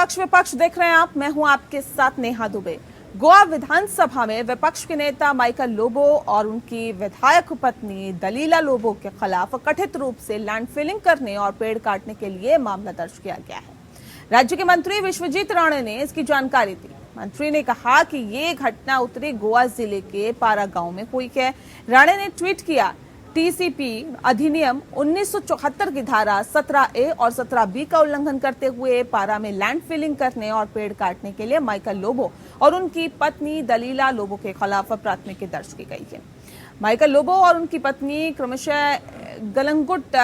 पक्ष विपक्ष देख रहे हैं आप, मैं हूं आपके साथ नेहा दुबे। गोवा विधानसभा में विपक्ष के नेता माइकल लोबो और उनकी विधायक पत्नी दलीला लोबो के खिलाफ कथित रूप से लैंड फिलिंग करने और पेड़ काटने के लिए मामला दर्ज किया गया है। राज्य के मंत्री विश्वजीत राणे ने इसकी जानकारी दी। मंत्री ने कहा कि ये घटना उत्तरी गोवा जिले के पारा गांव में हुई है। राणे ने ट्वीट किया, टीसीपी अधिनियम 1974 की धारा 17A और 17B का उल्लंघन करते हुए पारा में लैंड फिलिंग करने और पेड़ काटने के लिए माइकल लोबो और उनकी पत्नी दलीला लोबो के खिलाफ प्राथमिकी दर्ज की गई है। माइकल लोबो और उनकी पत्नी क्रमशः गलंगुट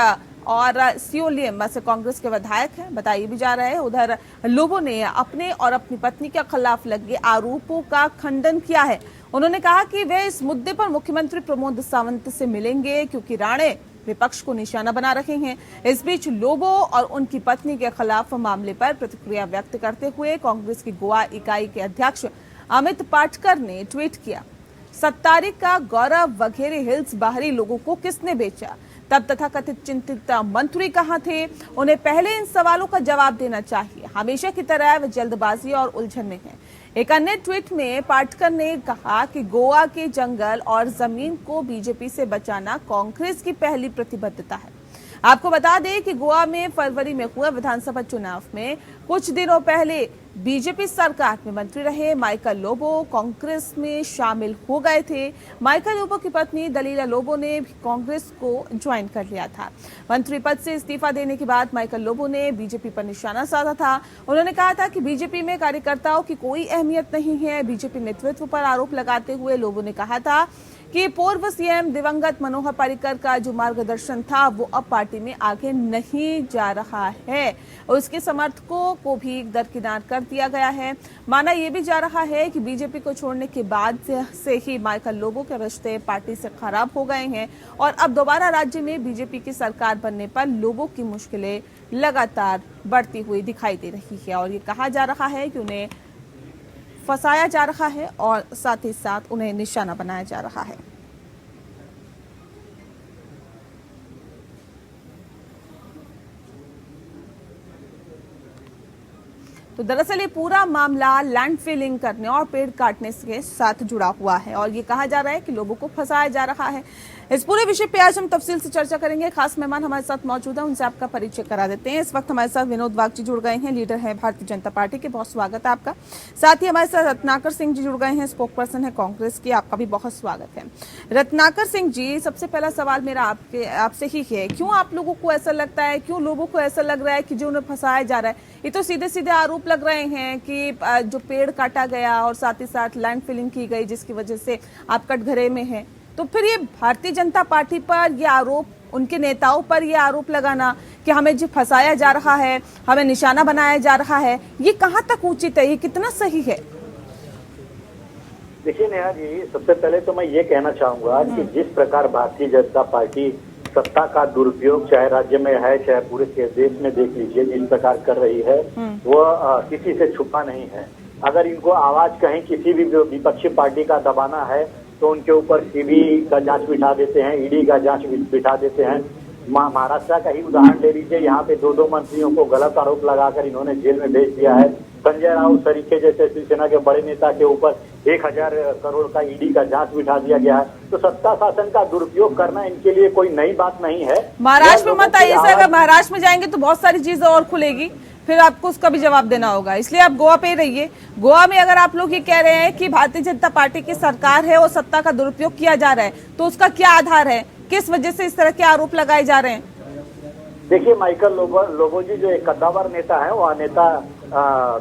और सियोलियम से कांग्रेस के विधायक हैं, बताया भी जा रहा है। उधर लोबो ने अपने और अपनी पत्नी के खिलाफ लगे आरोपों का खंडन किया है। उन्होंने कहा कि वे इस मुद्दे पर मुख्यमंत्री प्रमोद सावंत से मिलेंगे क्योंकि राणे विपक्ष को निशाना बना रहे हैं। इस बीच लोबो और उनकी पत्नी के खिलाफ मामले पर प्रतिक्रिया व्यक्त करते हुए कांग्रेस की गोवा इकाई के अध्यक्ष अमित पाटकर ने ट्वीट किया, सत्तारी का गौरव वगैरह हिल्स बाहरी लोगों को किसने बेचा? तब तथाकथित चिंतित मंत्री कहां थे? उन्हें पहले इन सवालों का जवाब देना चाहिए। हमेशा की तरह वे जल्दबाजी और उलझन में हैं। एक अन्य ट्वीट में पाटकर ने कहा कि गोवा के जंगल और जमीन को बीजेपी से बचाना कांग्रेस की पहली प्रतिबद्धता है। आपको बता दें कि गोवा में फरवरी में हुए विधानसभा चुनाव में कुछ दिनों पहले बीजेपी सरकार में मंत्री रहे माइकल लोबो कांग्रेस में शामिल हो गए थे। माइकल लोबो की पत्नी दलीला लोबो ने भी कांग्रेस को ज्वाइन कर लिया था। मंत्री पद से इस्तीफा देने के बाद माइकल लोबो ने बीजेपी पर निशाना साधा था। उन्होंने कहा था कि बीजेपी में कार्यकर्ताओं की कोई अहमियत नहीं है। बीजेपी नेतृत्व पर आरोप लगाते हुए लोबो ने कहा था कि पूर्व सीएम दिवंगत मनोहर पर्रिकर का जो मार्गदर्शन था वो अब पार्टी में आगे नहीं जा रहा है। उसके समर्थकों को भी दरकिनार कर दिया गया है। माना यह भी जा रहा है कि बीजेपी को छोड़ने के बाद से ही माइकल लोबो के रिश्ते पार्टी से खराब हो गए हैं और अब दोबारा राज्य में बीजेपी की सरकार बनने पर लोबो की मुश्किलें लगातार बढ़ती हुई दिखाई दे रही है और ये कहा जा रहा है कि उन्हें फंसाया जा रहा है और साथ ही साथ उन्हें निशाना बनाया जा रहा है। तो दरअसल ये पूरा मामला लैंड फिलिंग करने और पेड़ काटने के साथ जुड़ा हुआ है और ये कहा जा रहा है कि लोगों को फंसाया जा रहा है। इस पूरे विषय पे आज हम तफसील से चर्चा करेंगे। खास मेहमान हमारे साथ मौजूद हैं, उनसे आपका परिचय करा देते हैं। इस वक्त हमारे साथ विनोद वाघ जी जुड़ गए हैं, लीडर है भारतीय जनता पार्टी के, बहुत स्वागत है आपका। साथ ही हमारे साथ रत्नाकर सिंह जी जुड़ गए हैं, स्पोक पर्सन है कांग्रेस की, आपका भी बहुत स्वागत है। रत्नाकर सिंह जी, सबसे पहला सवाल मेरा आपसे ही है, क्यों आप लोगों को ऐसा लगता है, क्यों लोगों को ऐसा लग रहा है कि जो उन्हें फंसाया जा रहा है? ये तो सीधे सीधे आरोप लग रहे हैं कि जो पेड़ काटा गया और साथ ही साथ लैंड फिलिंग की गई जिसकी वजह से आप कटघरे में हैं। तो फिर ये भारतीय जनता पार्टी पर ये आरोप, उनके नेताओं पर ये आरोप लगाना कि हमें जो फंसाया जा रहा है, हमें निशाना बनाया जा रहा है, ये कहां तक उचित है, ये कितना सही है? देखिए नेहा जी, सबसे पहले तो मैं ये कहना चाहूंगा कि जिस प्रकार भारतीय जनता पार्टी सत्ता का दुरुपयोग चाहे राज्य में है चाहे पूरे देश में देख लीजिए जिस प्रकार कर रही है वो किसी से छुपा नहीं है। अगर इनको आवाज कहीं किसी भी विपक्षी पार्टी का दबाना है तो उनके ऊपर सीबी का जांच बिठा देते हैं, ईडी का जांच बिठा देते हैं। महाराष्ट्र का ही उदाहरण ले लीजिए, यहाँ पे दो मंत्रियों को गलत आरोप लगाकर इन्होंने जेल में भेज दिया है। संजय राउत सरीखे जैसे शिवसेना के बड़े नेता के ऊपर 1000 करोड़ का ईडी का जांच बिठा दिया गया है। तो सत्ता शासन का दुरुपयोग करना इनके लिए कोई नई बात नहीं है। महाराष्ट्र में मत आइए, अगर महाराष्ट्र में जाएंगे तो बहुत सारी चीजें और खुलेगी, फिर आपको उसका भी जवाब देना होगा, इसलिए आप गोवा पे ही रहिए। गोवा में अगर आप लोग ये कह रहे हैं कि भारतीय जनता पार्टी की सरकार है और सत्ता का दुरुपयोग किया जा रहा है, तो उसका क्या आधार है, किस वजह से इस तरह के आरोप लगाए जा रहे हैं? देखिए, माइकल लोबो जी जो एक कद्दावर नेता है, वह नेता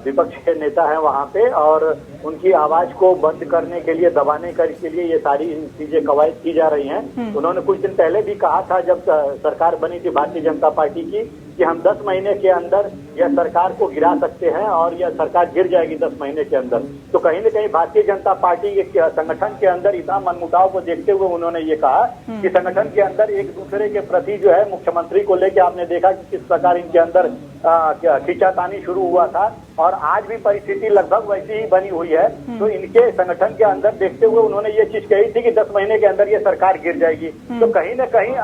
विपक्ष के नेता है वहाँ पे, और उनकी आवाज को बंद करने के लिए, दबाने के लिए ये सारी चीजें कवायद की जा रही हैं। उन्होंने कुछ दिन पहले भी कहा था जब सरकार बनी थी भारतीय जनता पार्टी की कि हम 10 महीने के अंदर यह सरकार को गिरा सकते हैं और यह सरकार गिर जाएगी 10 महीने के अंदर। तो कहीं न कहीं भारतीय जनता पार्टी के संगठन के अंदर इतना मनमुटाव को देखते हुए उन्होंने ये कहा कि संगठन के अंदर एक दूसरे के प्रति जो है, मुख्यमंत्री को लेकर आपने देखा कि किस प्रकार इनके अंदर खींचातानी शुरू हुआ था और आज भी परिस्थिति लगभग वैसी ही बनी हुई है। तो इनके संगठन के अंदर देखते हुए उन्होंने ये चीज कही थी कि 10 महीने के अंदर ये सरकार गिर जाएगी। तो कहीं न कहीं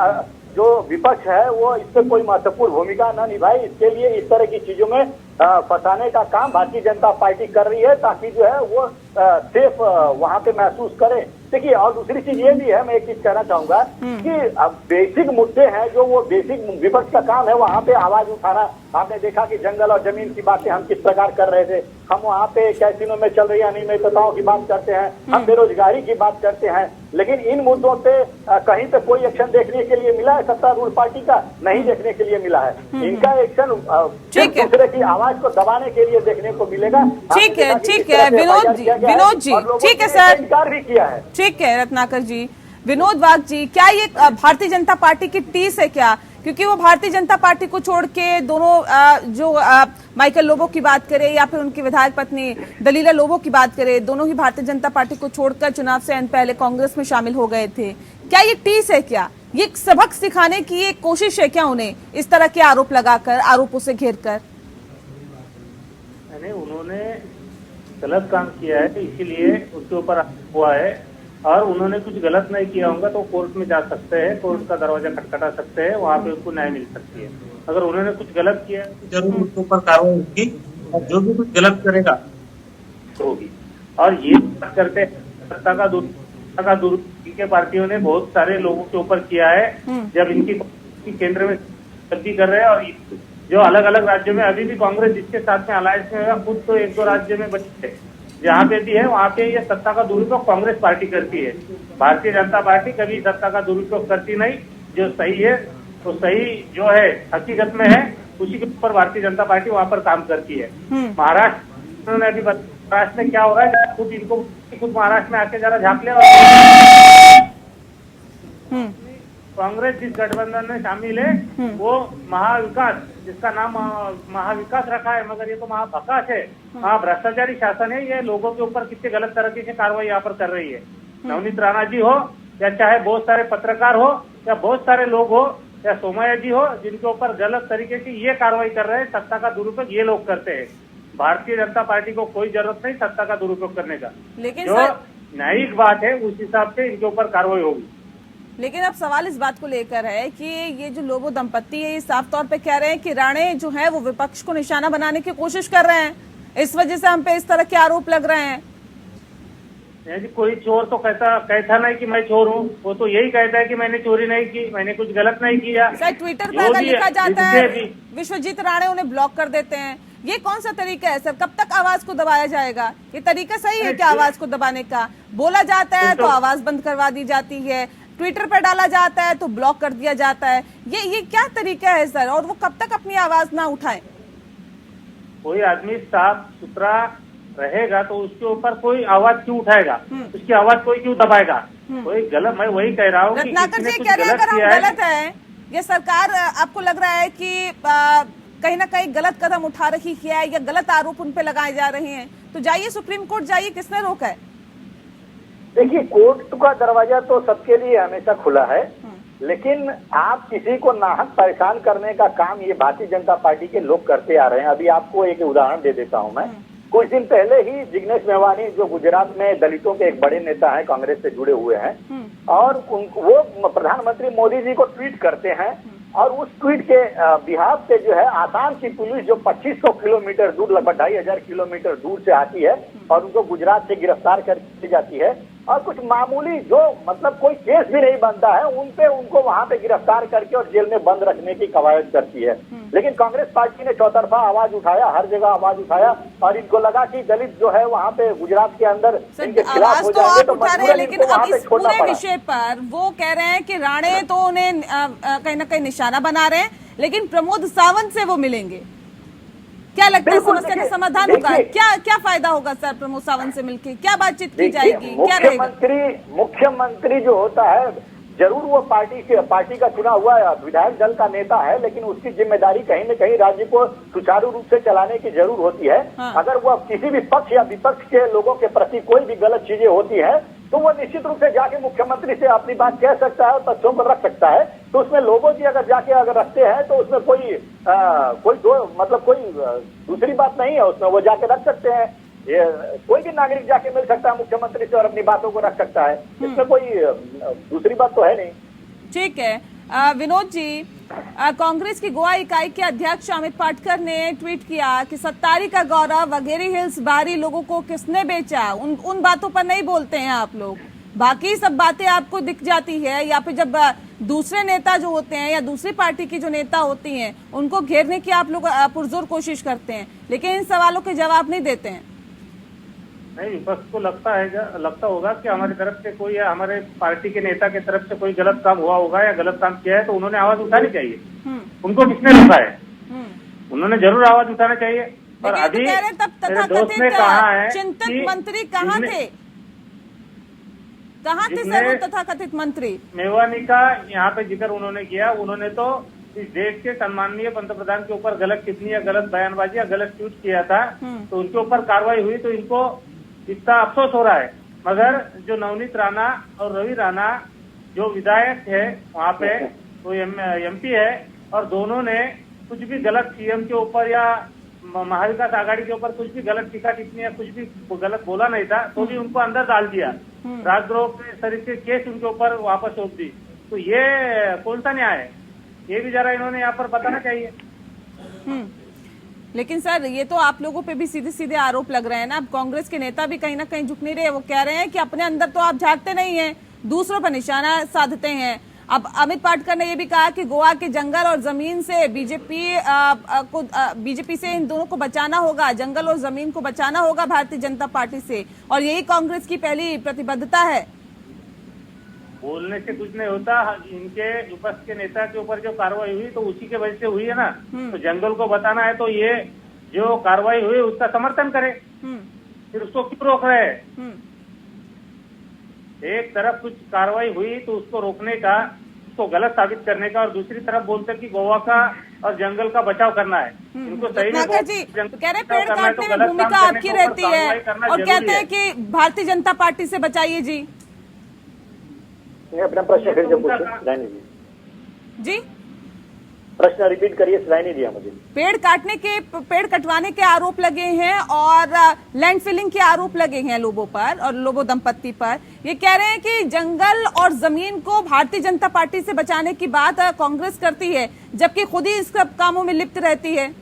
जो विपक्ष है वो इस पर कोई महत्वपूर्ण भूमिका न निभाए, इसके लिए इस तरह की चीजों में फंसाने का काम भारतीय जनता पार्टी कर रही है, ताकि जो है वो सेफ वहां पे महसूस करे। देखिए, और दूसरी चीज ये भी है, मैं एक चीज कहना चाहूंगा कि अब बेसिक मुद्दे हैं जो वो बेसिक विपक्ष का काम है वहां पे आवाज उठाना। आपने देखा कि जंगल और जमीन की बातें हम किस प्रकार कर रहे थे, हम वहाँ पे कैसीनो में चल रही अनियमितताओं की बात करते हैं, हम बेरोजगारी की बात करते हैं, लेकिन इन मुद्दों पे कहीं पे कोई एक्शन देखने के लिए मिला है सत्तारूढ़ पार्टी का? नहीं देखने के लिए मिला है। इनका एक्शन दूसरे की आवाज को दबाने के लिए देखने को मिलेगा। ठीक है विनोद जी, ठीक है सर, इनकार भी किया है। ठीक है रत्नाकर जी। विनोद वाघ जी, क्या ये भारतीय जनता पार्टी की टीस है क्या? क्योंकि वो भारतीय जनता पार्टी को छोड़ के दोनों जो माइकल लोबो की बात करें या फिर उनकी विधायक पत्नी दलीला लोबो की बात करें, दोनों ही भारतीय जनता पार्टी को छोड़कर चुनाव से पहले कांग्रेस में शामिल हो गए थे। क्या ये टीस है क्या? ये सबक सिखाने की एक कोशिश है क्या उन्हें, इस तरह के आरोप लगाकर, आरोपों से घेर कर? उन्होंने गलत काम किया है, इसीलिए उसके ऊपर हुआ है। और उन्होंने कुछ गलत नहीं किया होगा तो कोर्ट में जा सकते हैं, कोर्ट का दरवाजा खटखटा सकते हैं, वहाँ पे उसको न्याय मिल सकती है। अगर उन्होंने कुछ गलत किया है तो जरूर उसके ऊपर कार्रवाई होगी, और जो भी कुछ गलत करेगा होगी। और ये बात करते हैं सत्ता का दुरुपयोग के पार्टियों ने बहुत सारे लोगों के ऊपर किया है, जब इनकी केंद्र में गद्दी कर रहे हैं। और जो अलग अलग राज्यों में अभी भी कांग्रेस जिसके साथ में अलायंस में है, खुद तो 1-2 राज्य में बचे है, जहाँ पे भी है वहाँ पे ये सत्ता का दुरुपयोग कांग्रेस पार्टी करती है। भारतीय जनता पार्टी कभी सत्ता का दुरुपयोग करती नहीं। जो सही है तो सही जो है हकीकत में है, उसी के ऊपर भारतीय जनता पार्टी वहाँ पर काम करती है। महाराष्ट्र ने अभी महाराष्ट्र में क्या हो रहा है, खुद महाराष्ट्र में आके जरा झांक लिया। कांग्रेस जिस गठबंधन में शामिल है वो महाविकास, जिसका नाम महाविकास रखा है, मगर ये तो महाभकास है, भ्रष्टाचारी शासन है। ये लोगों के ऊपर कितने गलत तरीके से कार्रवाई यहाँ पर कर रही है। नवनीत राणा जी हो या चाहे बहुत सारे पत्रकार हो या बहुत सारे लोग हो या सोमैया जी हो, जिनके ऊपर गलत तरीके की ये कार्रवाई कर रहे हैं, सत्ता का दुरुपयोग ये लोग करते हैं। भारतीय जनता पार्टी को कोई जरूरत नहीं सत्ता का दुरुपयोग करने का। लेकिन जो न्यायिक बात है उस हिसाब से इनके ऊपर कार्रवाई होगी। लेकिन अब सवाल इस बात को लेकर है कि ये जो लोबो दंपत्ति है, ये साफ तौर पे कह रहे हैं कि राणे जो है वो विपक्ष को निशाना बनाने की कोशिश कर रहे हैं, इस वजह से हम पे इस तरह के आरोप लग रहे हैं। कोई चोर तो कहता नहीं कि मैं चोर हूँ, वो तो यही कहता है कि मैंने चोरी नहीं की, मैंने कुछ गलत नहीं किया। सर ट्विटर पर अगर लिखा जाता है विश्वजीत राणे उन्हें ब्लॉक कर देते हैं, ये कौन सा तरीका है सर? कब तक आवाज को दबाया जाएगा? ये तरीका सही है क्या आवाज को दबाने का? बोला जाता है तो आवाज बंद करवा दी जाती है, ट्विटर पर डाला जाता है तो ब्लॉक कर दिया जाता है। ये क्या तरीका है सर? और वो कब तक अपनी आवाज ना उठाए? कोई आदमी साफ सुथरा रहेगा तो उसके ऊपर कोई आवाज क्यों उठाएगा, उसकी आवाज कोई क्यों दबाएगा? कोई गलत, मैं वही कह रहा हूँ कि रत्नाकर जी कह रहे हैं अगर हम गलत है, ये सरकार आपको लग रहा है कि कहीं ना कहीं गलत कदम उठा रही है या गलत आरोप उन पे लगाए जा रहे हैं, तो जाइए सुप्रीम कोर्ट जाइए, किसने रोका है? देखिए, कोर्ट का दरवाजा तो सबके लिए हमेशा खुला है, लेकिन आप किसी को नाहक परेशान करने का काम ये भारतीय जनता पार्टी के लोग करते आ रहे हैं। अभी आपको एक उदाहरण दे देता हूं मैं। कुछ दिन पहले ही जिग्नेश मेवानी जो गुजरात में दलितों के एक बड़े नेता हैं, कांग्रेस से जुड़े हुए हैं, और वो प्रधानमंत्री मोदी जी को ट्वीट करते हैं, और उस ट्वीट के बिहाफ पे जो है आसाम की पुलिस जो 2500 किलोमीटर दूर, लगभग 2500 किलोमीटर दूर से आती है और उनको गुजरात से गिरफ्तार कर जाती है, और कुछ मामूली जो मतलब कोई केस भी नहीं बनता है उनको वहां पे गिरफ्तार करके और जेल में बंद रखने की कवायद करती है। लेकिन कांग्रेस पार्टी ने चौतरफा आवाज उठाया, हर जगह आवाज उठाया, और इनको लगा कि दलित जो है वहाँ पे गुजरात के अंदर इनके खिलाफ हो जाएंगे तो मजबूरन लेकिन इनको अब वहाँ पे इस छोड़ना पूरे पड़ा। विषय पर वो कह रहे हैं कि राणे तो उन्हें कहीं ना कहीं निशाना बना रहे हैं, लेकिन प्रमोद सावंत से वो मिलेंगे। क्या लगता है समस्या का समाधान होगा? क्या फायदा होगा सर प्रमोद सावंत से मिलकर? क्या बातचीत की जाएगी? क्या रहेगा? मुख्यमंत्री जो होता है, जरूर वो पार्टी का चुना हुआ विधायक दल का नेता है, लेकिन उसकी जिम्मेदारी कहीं न कहीं राज्य को सुचारू रूप से चलाने की जरूर होती है। अगर वो किसी भी पक्ष या विपक्ष के लोगों के प्रति कोई भी गलत चीजें होती है तो वो निश्चित रूप से जाके मुख्यमंत्री से अपनी बात कह सकता है और तथ्यों पर रख सकता है। तो उसमें लोगों की अगर जाके रखते हैं तो उसमें कोई दूसरी बात नहीं है, उसमें वो जाके रख सकते हैं। ये कोई भी नागरिक जाके मिल सकता है मुख्यमंत्री से और अपनी बातों को रख सकता है, इसमें कोई दूसरी बात तो है नहीं। ठीक है विनोद जी, कांग्रेस की गोवा इकाई के अध्यक्ष अमित पाटकर ने ट्वीट किया कि सत्तारी का गौरव वगेरी हिल्स बाहरी लोगों को किसने बेचा, उन बातों पर नहीं बोलते हैं आप लोग। बाकी सब बातें आपको दिख जाती है, या फिर जब दूसरे नेता जो होते हैं या दूसरी पार्टी की जो नेता होती हैं उनको घेरने की आप लोग पुरजोर कोशिश करते हैं, लेकिन इन सवालों के जवाब नहीं देते हैं। नहीं, विपक्ष को लगता होगा कि हमारी तरफ से कोई या हमारे पार्टी के नेता की तरफ से कोई गलत काम हुआ होगा या गलत काम किया है, तो उन्होंने आवाज उठानी चाहिए। उनको किसने रोका है? उन्होंने जरूर आवाज उठाना चाहिए। और अभी मेरे दोस्त ने कहा है चिंतक मंत्री कहाँ थे? कहाँ थे सर वो तथाकथित मंत्री? मेवानी का यहाँ पे जिक्र उन्होंने किया। उन्होंने तो इस देश के सम्माननीय पंतप्रधान के ऊपर गलत टिप्पणी या गलत बयानबाजी या गलत ट्वीट किया था, तो उनके ऊपर कार्रवाई हुई, तो इनको इतना अफसोस हो रहा है। मगर जो नवनीत राणा और रवि राणा जो विधायक है वहाँ पे, वो एमपी है, और दोनों ने कुछ भी गलत सीएम के ऊपर या महाविकास आघाड़ी के ऊपर कुछ भी गलत टीका टिप्पणी या कुछ भी गलत बोला नहीं था, तो भी उनको अंदर डाल दिया। राजद्रोह के तरीके केस उनके ऊपर वापस सौंप दी। तो ये कौन सा न्याय है? ये भी जरा इन्होंने यहाँ पर बताना चाहिए। लेकिन सर ये तो आप लोगों पे भी सीधे सीधे आरोप लग रहे हैं ना। अब कांग्रेस के नेता भी कहीं ना कहीं झुक नहीं रहे। वो कह रहे हैं कि अपने अंदर तो आप झांकते नहीं हैं, दूसरों पर निशाना साधते हैं। अब अमित पाटकर ने ये भी कहा कि गोवा के जंगल और जमीन से बीजेपी से इन दोनों को बचाना होगा, जंगल और जमीन को बचाना होगा भारतीय जनता पार्टी से, और यही कांग्रेस की पहली प्रतिबद्धता है। बोलने से कुछ नहीं होता। इनके विपक्ष के नेता के ऊपर जो कार्रवाई हुई तो उसी के वजह से हुई है ना। तो जंगल को बताना है तो ये जो कार्रवाई हुई उसका समर्थन करे, फिर उसको क्यों रोक रहे हैं? एक तरफ कुछ कार्रवाई हुई तो उसको रोकने का, उसको गलत साबित करने का, और दूसरी तरफ बोलते कि गोवा का और जंगल का बचाव करना है। इनको सही में कह रहे पेड़ काटने में भूमिका आपकी रहती है, और कहते हैं कि भारतीय जनता पार्टी से बचाइए जी। अपना प्रश्न फिर से पूछिए जी, प्रश्न रिपीट करिए, सुनाई नहीं दिया मुझे। पेड़ कटवाने के आरोप लगे हैं और लैंड फिलिंग के आरोप लगे हैं लोगों पर और लोबो दंपत्ति पर। ये कह रहे हैं कि जंगल और जमीन को भारतीय जनता पार्टी से बचाने की बात कांग्रेस करती है, जबकि खुद ही इस कामों में लिप्त रहती है।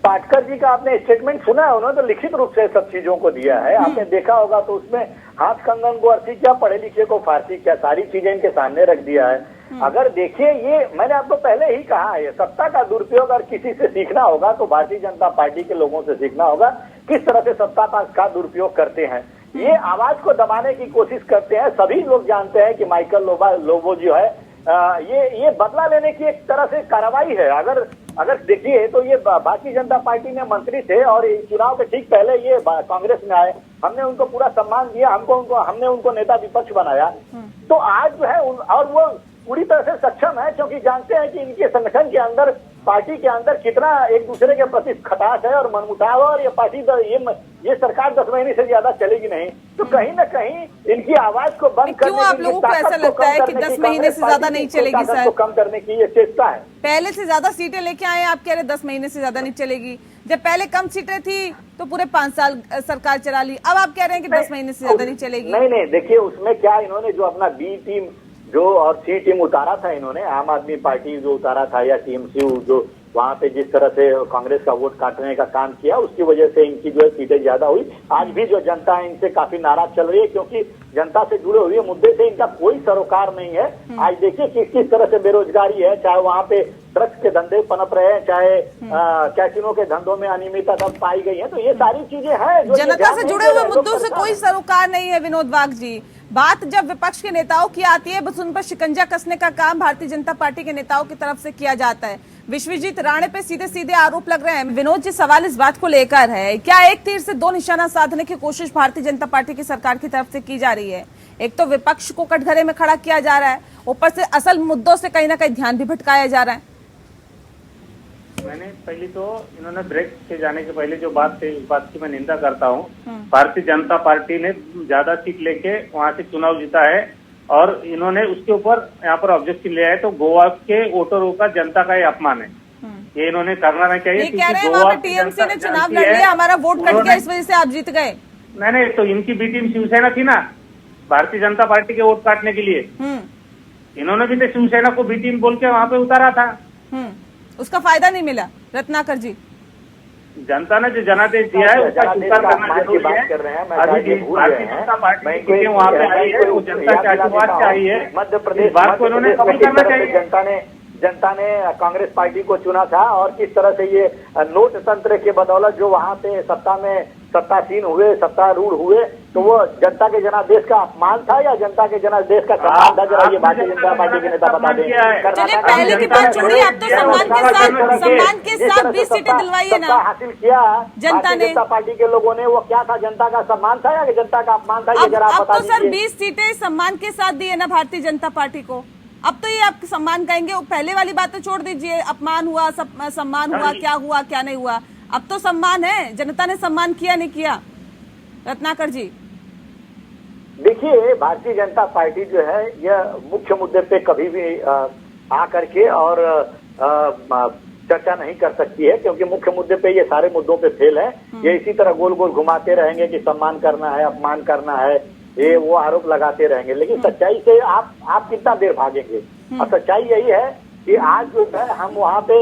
पाटकर जी का आपने स्टेटमेंट सुना है? उन्होंने तो लिखित रूप से सब चीजों को दिया है, आपने देखा होगा। तो उसमें हाथ कंगन को अर्थी क्या, पढ़े लिखे को फारसी क्या, सारी चीजें इनके सामने रख दिया है। अगर देखिए, ये मैंने आपको पहले ही कहा है, सत्ता का दुरुपयोग अगर किसी से सीखना होगा तो भारतीय जनता पार्टी के लोगों से सीखना होगा, किस तरह से सत्ता का दुरुपयोग करते हैं। ये आवाज को दबाने की कोशिश करते हैं। सभी लोग जानते हैं कि माइकल लोबो जो है ये बदला लेने की एक तरह से कार्रवाई है। अगर देखिए तो ये भारतीय जनता पार्टी में मंत्री थे और चुनाव के ठीक पहले ये कांग्रेस में आए। हमने उनको पूरा सम्मान दिया, हमने उनको नेता विपक्ष बनाया। तो आज जो है और वो पूरी तरह से सक्षम है, क्योंकि जानते हैं कि इनके संगठन के अंदर, पार्टी के अंदर कितना एक दूसरे के प्रति खटास है और मनमुटाव है, और ये पार्टी ये सरकार 10 महीने से ज्यादा चलेगी नहीं। तो कहीं ना कहीं इनकी आवाज को बंद करने क्यों आप लोगों को ऐसा लगता है कि 10 महीने से ज्यादा नहीं चलेगी सर? तो कम करने की ये चेष्टा है। पहले से ज्यादा सीटें लेके आए, आप कह रहे 10 महीने से ज्यादा नहीं चलेगी। जब पहले कम सीटें थी तो पूरे 5 साल सरकार चला ली, अब आप कह रहे हैं कि 10 महीने से ज्यादा नहीं चलेगी। नहीं, देखिए उसमें क्या, इन्होंने जो अपना बी टीम जो और सी टीम उतारा था, इन्होंने आम आदमी पार्टी जो उतारा था या टीएमसी जो वहां पे जिस तरह से कांग्रेस का वोट काटने का काम किया, उसकी वजह से इनकी जो है सीटें ज्यादा हुई। आज भी जो जनता है इनसे काफी नाराज चल रही है, क्योंकि जनता से जुड़े हुए मुद्दे से इनका कोई सरोकार नहीं है। आज देखिए किस तरह से बेरोजगारी है, चाहे वहाँ पे ड्रग्स के धंधे पनप रहे हैं, चाहे कैसीनो के धंधों में अनियमितता पाई गई है। तो ये सारी चीजें हैं, जनता से जुड़े हुए मुद्दों से कोई सरोकार नहीं है। विनोद वाघ जी, बात जब विपक्ष के नेताओं की आती है, बस उन पर शिकंजा कसने का काम भारतीय जनता पार्टी के नेताओं की तरफ से किया जाता है। विश्वजीत राणे पे सीधे सीधे आरोप लग रहे हैं। विनोद जी, सवाल इस बात को लेकर है, क्या एक तीर से 2 निशाना साधने की कोशिश भारतीय जनता पार्टी की सरकार की तरफ से की जा रही है? एक तो विपक्ष को कटघरे में खड़ा किया जा रहा है, ऊपर से असल मुद्दों से कहीं ना कहीं ध्यान भी भटकाया जा रहा है। मैंने पहले तो इन्होंने ब्रेक से जाने के पहले जो बात थी, उस बात की मैं निंदा करता हूँ। भारतीय जनता पार्टी ने ज्यादा सीट लेके वहां से चुनाव जीता है, और इन्होंने उसके ऊपर यहाँ पर ऑब्जेक्शन लिया है। तो गोवा के वोटरों का जनता का ये अपमान है, ये इन्होंने करना नहीं चाहिए। ये कह रहे हैं वहाँ पे टीएमसी ने चुनाव लड़ लिया, हमारा वोट कट गया, इस वजह से आप जीत गए। नहीं, तो इनकी बी टीम शिवसेना थी ना, भारतीय जनता पार्टी के वोट काटने के लिए। इन्होंने भी तो शिवसेना को बी टीम बोल के वहां पे उतारा था। उसका फायदा नहीं मिला रत्नाकर जी। जनता ने जो जनादेश दिया है उसका स्वीकार करना जरूरी है। अभी भारतीय जनता पार्टी की वहाँ पे आई है, वो जनता के आशीर्वाद से आई है। मध्य प्रदेश बात को इन्होंने कबूल करना चाहिए। जनता ने कांग्रेस पार्टी को चुना था और किस तरह से ये नोट तंत्र के बदौलत जो वहाँ पे सत्तासीन हुए, सत्तारूढ़ हुए, तो वो जनता के जनादेश का अपमान था या जनता के जनादेश का सम्मान था? जरा ये भारतीय जनता पार्टी के नेता बता दें। चलिए पहले की बात छोड़िए, आप तो सम्मान के साथ 20 सीटें दिलवाई है ना हासिल किया जनता ने। जनता पार्टी के लोगों ने, वो क्या था, जनता का सम्मान था या जनता का अपमान था? ये जरा अब बता तो सर दीजिए। 20 सीटें सम्मान के साथ दी है ना भारतीय जनता पार्टी को। अब तो ये आप सम्मान कहेंगे, पहले वाली बात तो छोड़ दीजिए, अपमान हुआ, सम्मान हुआ, क्या हुआ क्या नहीं हुआ। अब तो सम्मान है, जनता ने सम्मान किया नहीं किया रत्नाकर जी? देखिए, भारतीय जनता पार्टी जो है यह मुख्य मुद्दे पे कभी भी आ करके और चर्चा नहीं कर सकती है, क्योंकि मुख्य मुद्दे पे ये सारे मुद्दों पे फेल है। ये इसी तरह गोल गोल घुमाते रहेंगे कि सम्मान करना है, अपमान करना है, ये वो आरोप लगाते रहेंगे। लेकिन सच्चाई से आप कितना देर भागेंगे? और सच्चाई यही है कि आज जो है हम वहाँ पे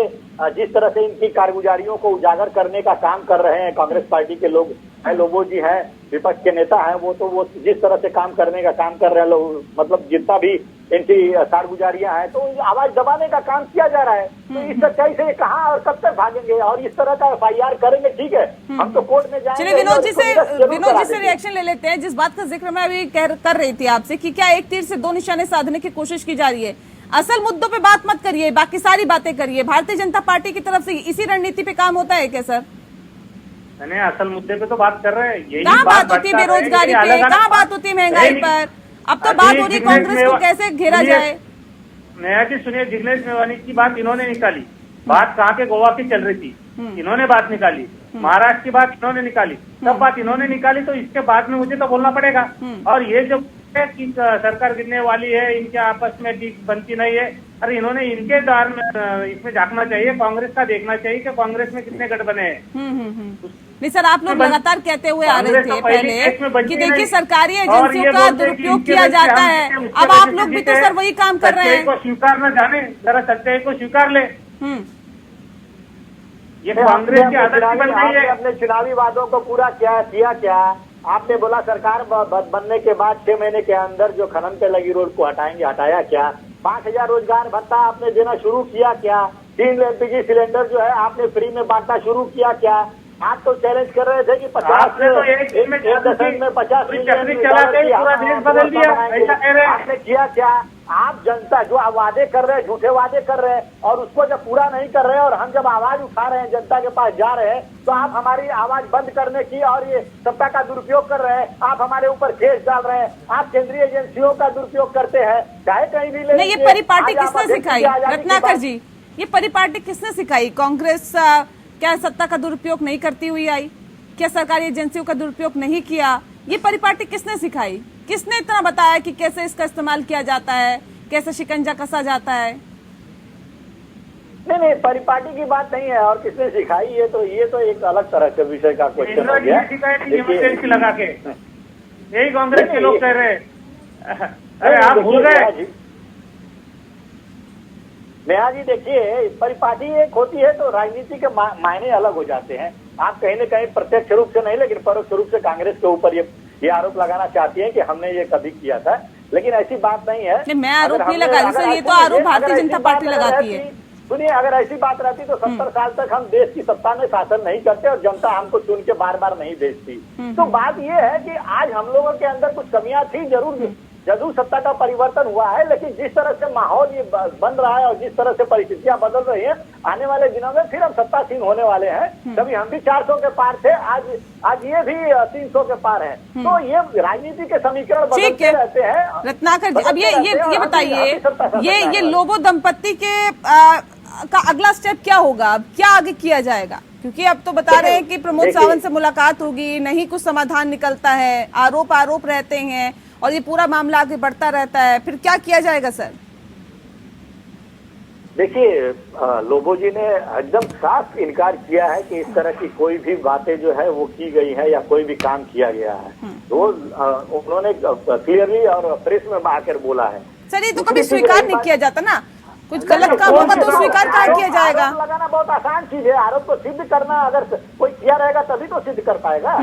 जिस तरह से इनकी कारगुजारियों को उजागर करने का काम कर रहे हैं कांग्रेस पार्टी के लोग, लोबो जी हैं, विपक्ष के नेता हैं, वो जिस तरह से काम करने का काम कर रहे हैं लोग, मतलब जितना भी इनकी कारगुजारियां हैं, तो आवाज दबाने का काम किया जा रहा है। तो इस सच्चाई से कहाँ और कब तक भागेंगे? और इस तरह का FIR करेंगे, ठीक है, हम तो कोर्ट में जाएंगे। चलिए विनोद जी से रिएक्शन ले लेते हैं। जिस बात का जिक्र मैं अभी कर रही थी आपसे कि क्या एक तीर से दो निशाने साधने की कोशिश की जा रही है। असल मुद्दों पे बात मत करिए, बाकी सारी बातें करिए। भारतीय जनता पार्टी की तरफ से इसी रणनीति पे काम होता है क्या सर? नहीं, असल मुद्दे पे तो बात कर रहे हैं। कहाँ बात होती है बेरोजगारी पे, कहाँ बात होती है महंगाई पर? अब तो बात हो रही कांग्रेस को कैसे घेरा जाए। नया जी सुनिए, जिग्नेश मेवानी की बात इन्होंने निकाली, बात कहाँ के गोवा की चल रही थी, इन्होंने बात निकाली। महाराष्ट्र की बात इन्होंने निकाली, सब बात इन्होंने निकाली, तो इसके बाद में मुझे तो बोलना पड़ेगा। और ये जो कि सरकार गिरने वाली है, इनके आपस में बनती नहीं है, अरे इन्होंने इनके द्वार में इसमें झांकना चाहिए, कांग्रेस का देखना चाहिए कि कांग्रेस में कितने गठ बने हैं। नहीं सर, आप लोग लगातार कहते हुए आ रहे थे पहले कि देखिए सरकारी एजेंसियों का दुरुपयोग किया जाता है। अब आप लोग भी तो सर वही काम कर रहे हैं। को स्वीकार न जाने, जरा सच्चाई को स्वीकार ले। ये कांग्रेस की आदत बन गई है। अपने चुनावी वादों को पूरा किया क्या? आपने बोला सरकार बनने के बाद 6 महीने के अंदर जो खनन पे लगी रोड को हटाएंगे, हटाया क्या? 5000 रोजगार भत्ता आपने देना शुरू किया क्या? 3 LPG सिलेंडर जो है आपने फ्री में बांटना शुरू किया क्या? आप तो चैलेंज कर रहे थे कि 50 में 50 मिलियन बदल दिया, ऐसा कह रहे हैं। आपने किया क्या? आप जनता जो वादे कर रहे हैं, झूठे वादे कर रहे हैं, और उसको जब पूरा नहीं कर रहे हैं और हम जब आवाज उठा रहे हैं, जनता के पास जा रहे हैं, तो आप हमारी आवाज बंद करने की और ये सत्ता का दुरुपयोग कर रहे हैं। आप हमारे ऊपर केस डाल रहे हैं, आप केंद्रीय एजेंसियों का दुरुपयोग करते हैं, चाहे कहीं भी ले। ये परिपाटी किसने सिखाई रत्नाकर जी? ये परिपाटी किसने सिखाई? कांग्रेस क्या सत्ता का दुरुपयोग नहीं करती हुई आई? क्या सरकारी एजेंसियों का दुरुपयोग नहीं किया? ये परिपाटी किसने सिखाई? किसने इतना बताया कि कैसे इसका इस्तेमाल किया जाता है, कैसे शिकंजा कसा जाता है? नहीं, परिपाटी की बात नहीं है। और किसने सिखाई, ये तो एक अलग तरह के विषय का क्वेश्चन हो गया। लगा के यही कांग्रेस के लोग कह रहे हैं। अरे आप भूल गए नेहा जी। देखिए, परिपाटी एक होती है तो राजनीति के मायने अलग हो जाते हैं। आप कहीं न कहीं प्रत्यक्ष रूप से नहीं, लेकिन परोक्ष रूप से कांग्रेस के ऊपर ये आरोप लगाना चाहती है कि हमने ये कभी किया था, लेकिन ऐसी बात नहीं है। मैं आरोप नहीं लगा रही सर, ये तो आरोप भारतीय जनता पार्टी लगाती है। सुनिए, अगर ऐसी बात रहती तो 70 साल तक हम देश की सत्ता में शासन नहीं करते और जनता हमको चुन के बार बार नहीं भेजती। तो बात ये है कि आज हम लोगों के अंदर कुछ कमियां थी, जरूर सत्ता का परिवर्तन हुआ है, लेकिन जिस तरह से माहौल ये बन रहा है और जिस तरह से परिस्थितियां बदल रही हैं, आने वाले दिनों में फिर हम सत्तासीन होने वाले हैं। कभी हम भी 400 के पार थे, आज ये भी 300 के पार है। तो ये राजनीति के समीकरण बदलते रहते हैं। रत्नाकर जी, अब ये बताइए, ये लोबो दंपत्ति के का अगला स्टेप क्या होगा? अब क्या आगे किया जाएगा? क्योंकि अब तो बता रहे हैं कि प्रमोद सावंत से मुलाकात होगी, नहीं कुछ समाधान निकलता है, आरोप रहते हैं और ये पूरा मामला आगे बढ़ता रहता है, फिर क्या किया जाएगा सर? देखिए, लोबो जी ने एकदम साफ इनकार किया है कि इस तरह की कोई भी बातें जो है वो की गई है या कोई भी काम किया गया है। तो उन्होंने क्लियरली और प्रेस में आकर बोला है सर ये तो कभी स्वीकार नहीं किया जाता ना, कुछ गलत काम होगा तो स्वीकार कहाँ किया जाएगा। आरोप लगाना बहुत आसान चीज है, आरोप को सिद्ध करना अगर कोई किया रहेगा तभी तो सिद्ध कर पाएगा।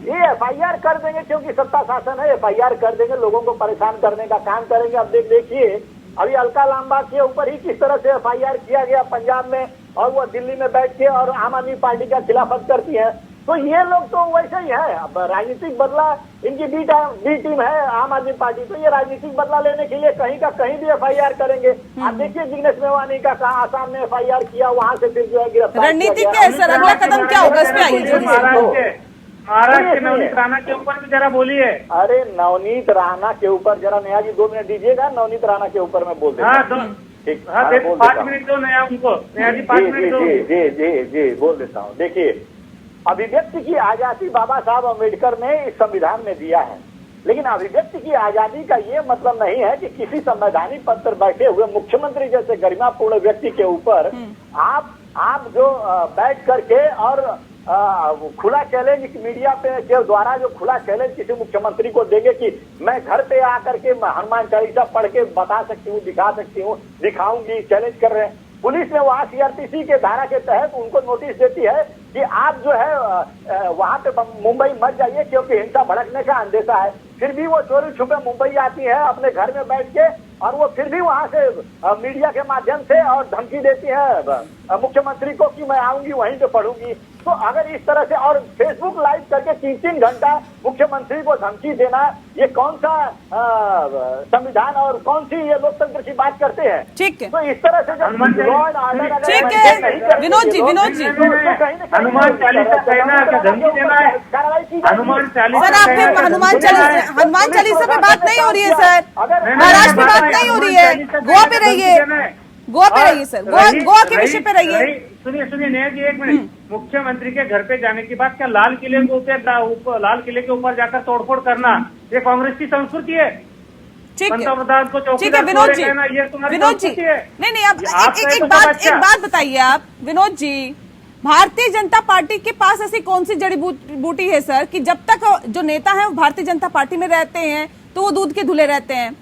ये FIR कर देंगे क्योंकि सत्ता शासन है, FIR कर देंगे, लोगों को परेशान करने का काम करेंगे। अब देखिए अभी अलका लांबा के ऊपर ही किस तरह से FIR किया गया पंजाब में, और वो दिल्ली में बैठ के और आम आदमी पार्टी का खिलाफत करती है। तो ये लोग तो वैसे ही है। अब राजनीतिक बदला इनकी बी टीम है आम आदमी पार्टी, तो ये राजनीतिक बदला लेने के लिए कहीं का कहीं भी FIR करेंगे। आप देखिए जिग्नेश मेवानी का कहा आसाम में FIR किया, वहां से फिर जो है गिरफ्तार। रणनीति क्या है सर, अगला कदम क्या होगा, इस पे आइए जल्दी से। महाराष्ट्र के नवनीत राणा के ऊपर भी जरा बोलिए। अरे नवनीत राणा के ऊपर जरा नया जी 2 मिनट दीजिएगा, नवनीत राणा के ऊपर मैं बोल देता हूँ। ठीक, 5 मिनट दो नया उनको, नया जी 5 मिनट दो। जी बोल देता हूँ। देखिए अभिव्यक्ति की आजादी बाबा साहब अम्बेडकर ने इस संविधान में दिया है, लेकिन अभिव्यक्ति की आजादी का ये मतलब नहीं है कि किसी संवैधानिक पद पर बैठे हुए मुख्यमंत्री जैसे गरिमापूर्ण व्यक्ति के ऊपर आप जो बैठ करके और खुला चैलेंज मीडिया पे के द्वारा जो खुला चैलेंज किसी मुख्यमंत्री को देंगे कि मैं घर पे आकर के हनुमान चालीसा पढ़ के बता सकती हूँ, दिखा सकती हूँ, दिखाऊंगी, चैलेंज कर रहे हैं। पुलिस ने वहाँ CRPC के धारा के तहत उनको नोटिस देती है कि आप जो है वहाँ पे मुंबई मत जाइए क्योंकि हिंसा भड़कने का अंदेशा है। फिर भी वो चोरी छुपे मुंबई आती है अपने घर में बैठ के, और वो फिर भी वहाँ से मीडिया के माध्यम से और धमकी देती है मुख्यमंत्री को कि मैं आऊंगी वहीं पे पढ़ूंगी। तो अगर इस तरह से और फेसबुक लाइव करके 3-3 घंटा मुख्यमंत्री को धमकी देना, ये कौन सा संविधान और कौन सी ये लोकतंत्र की बात करते हैं। ठीक है, तो इस तरह से जब लॉ एंड ऑर्डर ठीक है विनोद जी हनुमान चालीसा कहना है, धमकी देना है, हनुमान चालीसा। सर आप फिर हनुमान चालीसा पे बात नहीं हो रही है सर, महाराष्ट्र पे बात नहीं हो रही है, गोवा पे रहिए, गोवा पे रहिए सर, गोवा के विषय पे रहिए। सुनिए नया जी 1 मिनट। मुख्यमंत्री के घर पे जाने के बाद क्या लाल किले के ऊपर जाकर तोड़फोड़ करना ये कांग्रेस की संस्कृति है? ठीक है को ठीक है विनोद जी, विनोद जी नहीं अब एक बात बताइए आप विनोद जी, भारतीय जनता पार्टी के पास ऐसी कौन सी जड़ी बूटी है सर कि जब तक जो नेता है वो भारतीय जनता पार्टी में रहते हैं तो वो दूध के धुले रहते हैं,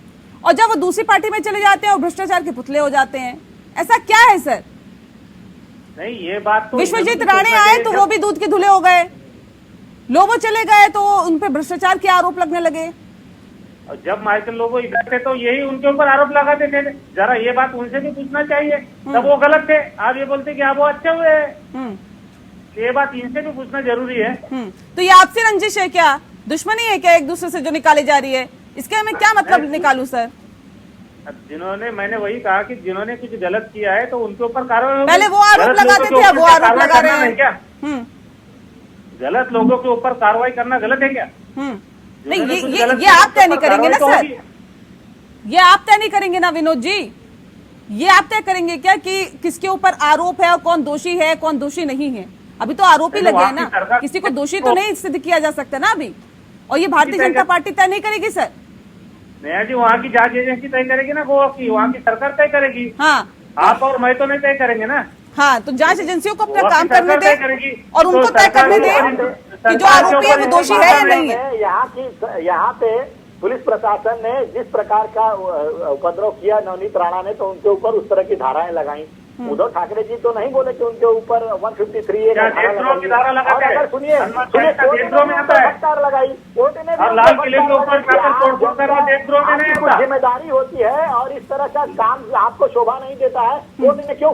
और जब वो दूसरी पार्टी में चले जाते हैं और भ्रष्टाचार के पुतले हो जाते हैं? ऐसा क्या है सर? नहीं ये बात तो विश्वजीत राणे आए तो वो भी दूध के धुले हो गए, लोबो चले गए तो उन पे भ्रष्टाचार के आरोप लगने लगे। और जब माइकल लोबो इधर थे तो यही उनके ऊपर आरोप लगाते थे। जरा ये बात उनसे भी पूछना चाहिए, तब वो गलत थे, आप ये बोलते कि आप वो अच्छे हुए। ये बात इनसे भी पूछना जरूरी है। तो ये आपसी रंजिश है क्या, दुश्मनी है क्या एक दूसरे से जो निकाली जा रही है? इसके हमें क्या मतलब निकालूं सर? जिन्होंने, मैंने वही कहा कि जिन्होंने कुछ गलत किया है तो उनके ऊपर कार्रवाई होगी। पहले वो आरोप लगाते थे, अब वो आरोप लगा रहे हैं क्या? गलत लोगों के ऊपर कार्रवाई करना गलत है क्या? नहीं ये आप तय नहीं करेंगे ना सर, ये आप तय नहीं करेंगे ना विनोद जी, ये आप तय करेंगे क्या कि किसके ऊपर आरोप है और कौन दोषी है कौन दोषी नहीं है? अभी तो आरोप ही लगे हैं ना, किसी को दोषी तो नहीं सिद्ध किया जा सकता ना अभी, और ये भारतीय जनता पार्टी तय नहीं करेगी सर। नया जी वहाँ की जांच एजेंसी तय करेगी ना, गोवा की, वहाँ की सरकार तय करेगी। हाँ आप और मैं तो नहीं तय करेंगे ना। हाँ तो जांच एजेंसियों को अपना काम करने दे और उनको तय करने दे कि जो आरोपी है वो दोषी है या नहीं है। यहाँ पे पुलिस प्रशासन ने जिस प्रकार का उपद्रव किया नवनीत राणा ने, तो उनके ऊपर उस तरह की धाराएं लगाई। उद्धव ठाकरे जी तो नहीं बोले कि उनके ऊपर 153 धारा लगाते हैं। सुनिए लगाई कोर्ट ने, लाल किले के ऊपर जिम्मेदारी होती है और इस तरह का काम आपको शोभा नहीं देता है, कोर्ट ने क्यों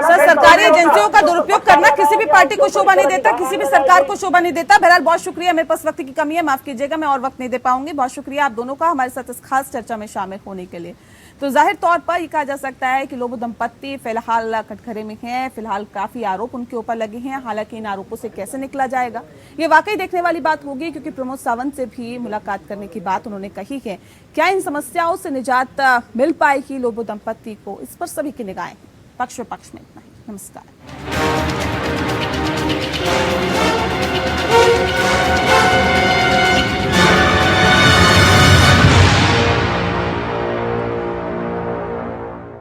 सर सरकारी एजेंसियों का दुरुपयोग करना किसी भी पार्टी को शोभा नहीं देता, किसी भी सरकार को शोभा नहीं देता। बहरहाल बहुत शुक्रिया, मेरे पास वक्त की कमी है, माफ कीजिएगा मैं और वक्त नहीं दे पाऊंगी। बहुत शुक्रिया आप दोनों का हमारे साथ इस खास चर्चा में शामिल होने के लिए। तो जाहिर तौर पर यह कहा जा सकता है कि लोबो दंपत्ति फिलहाल कटघरे में हैं, फिलहाल काफी आरोप उनके ऊपर लगे हैं। हालांकि इन आरोपों से कैसे निकला जाएगा ये वाकई देखने वाली बात होगी, क्योंकि प्रमोद सावंत से भी मुलाकात करने की बात उन्होंने कही है। क्या इन समस्याओं से निजात मिल पाएगी लोबो दंपत्ति को, इस पर सभी की निगाहें पक्ष विपक्ष में। इतना ही, नमस्कार।